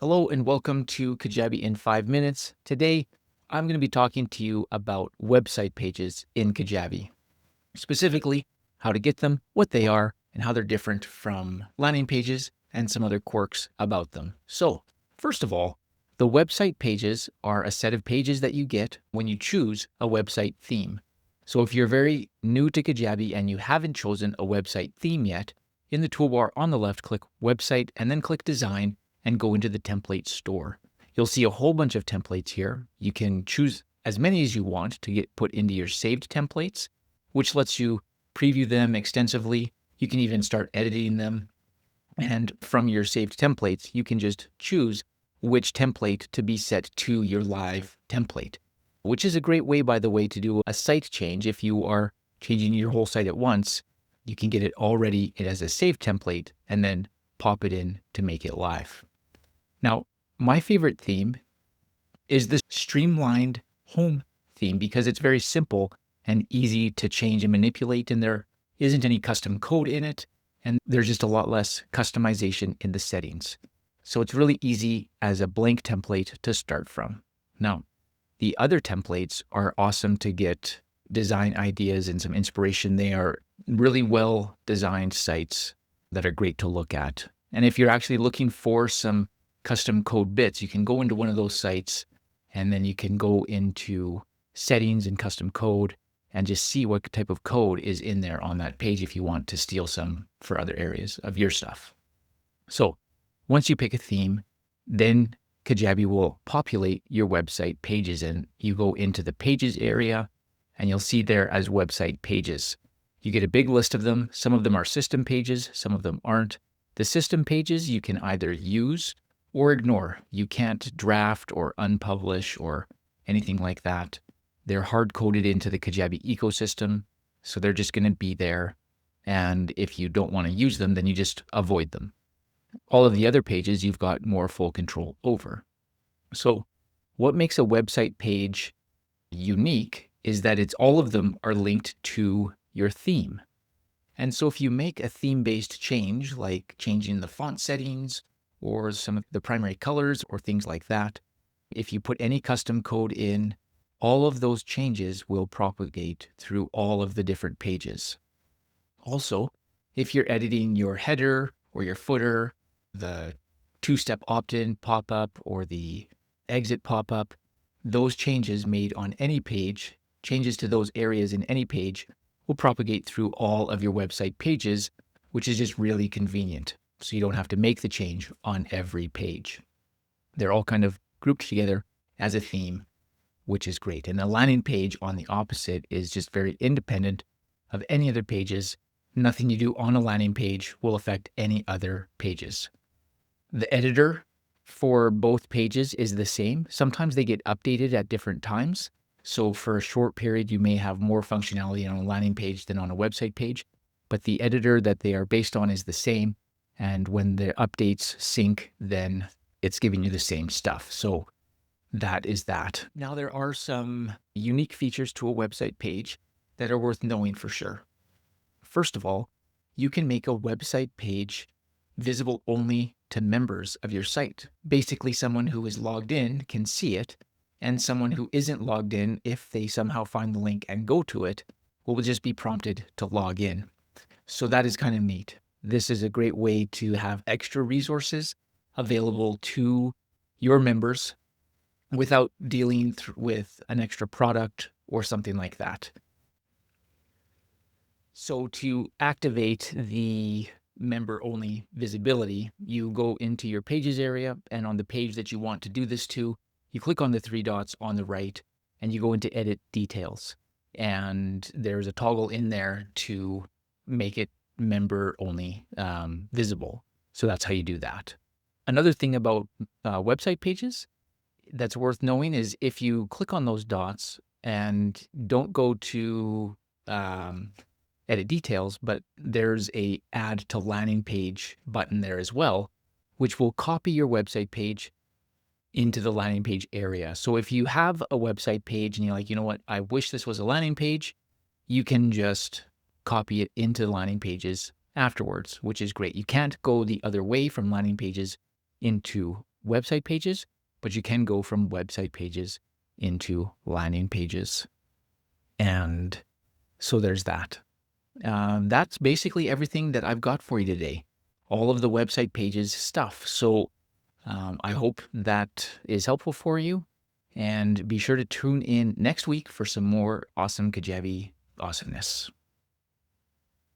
Hello and welcome to Kajabi in 5 minutes. Today, I'm going to be talking to you about website pages in Kajabi, specifically how to get them, what they are, and how they're different from landing pages and some other quirks about them. So, first of all, the website pages are a set of pages that you get when you choose a website theme. So if you're very new to Kajabi and you haven't chosen a website theme yet, in the toolbar on the left, click Website and then click Design and go into the template store. You'll see a whole bunch of templates here. You can choose as many as you want to get put into your saved templates, which lets you preview them extensively. You can even start editing them. And from your saved templates, you can just choose which template to be set to your live template, which is a great way, by the way, to do a site change. If you are changing your whole site at once, you can get it already as a saved template and then pop it in to make it live. Now, my favorite theme is the Streamlined Home theme because it's very simple and easy to change and manipulate, and there isn't any custom code in it, and there's just a lot less customization in the settings. So it's really easy as a blank template to start from. Now, the other templates are awesome to get design ideas and some inspiration. They are really well designed sites that are great to look at. And if you're actually looking for some custom code bits, you can go into one of those sites and then you can go into settings and custom code and just see what type of code is in there on that page if you want to steal some for other areas of your stuff. So once you pick a theme, then Kajabi will populate your website pages, and you go into the pages area and you'll see there as website pages. You get a big list of them. Some of them are system pages, some of them aren't. The system pages you can either use or ignore. You can't draft or unpublish or anything like that. They're hard-coded into the Kajabi ecosystem, so they're just going to be there. And if you don't want to use them, then you just avoid them. All of the other pages you've got more full control over. So what makes a website page unique is that all of them are linked to your theme. And so if you make a theme-based change, like changing the font settings or some of the primary colors or things like that, if you put any custom code in, all of those changes will propagate through all of the different pages. Also, if you're editing your header or your footer, the two-step opt-in pop-up or the exit pop-up, those changes made on any page, changes to those areas in any page, will propagate through all of your website pages, which is just really convenient. So you don't have to make the change on every page. They're all kind of grouped together as a theme, which is great. And the landing page on the opposite is just very independent of any other pages. Nothing you do on a landing page will affect any other pages. The editor for both pages is the same. Sometimes they get updated at different times. So for a short period, you may have more functionality on a landing page than on a website page, but the editor that they are based on is the same. And when the updates sync, then it's giving you the same stuff. So that is that. Now, there are some unique features to a website page that are worth knowing for sure. First of all, you can make a website page visible only to members of your site. Basically, someone who is logged in can see it, and someone who isn't logged in, if they somehow find the link and go to it, will just be prompted to log in. So that is kind of neat. This is a great way to have extra resources available to your members without dealing with an extra product or something like that. So to activate the member-only visibility, you go into your pages area, and on the page that you want to do this to, you click on the three dots on the right and you go into Edit Details. And there's a toggle in there to make it member-only visible. So that's how you do that. Another thing about website pages that's worth knowing is if you click on those dots and don't go to Edit Details, but there's a Add to Landing Page button there as well, which will copy your website page into the landing page area. So if you have a website page and you're like, you know what, I wish this was a landing page, you can just copy it into the landing pages afterwards, which is great. You can't go the other way from landing pages into website pages, but you can go from website pages into landing pages. And so there's that. That's basically everything that I've got for you today. All of the website pages stuff. So I hope that is helpful for you. And be sure to tune in next week for some more awesome Kajabi awesomeness.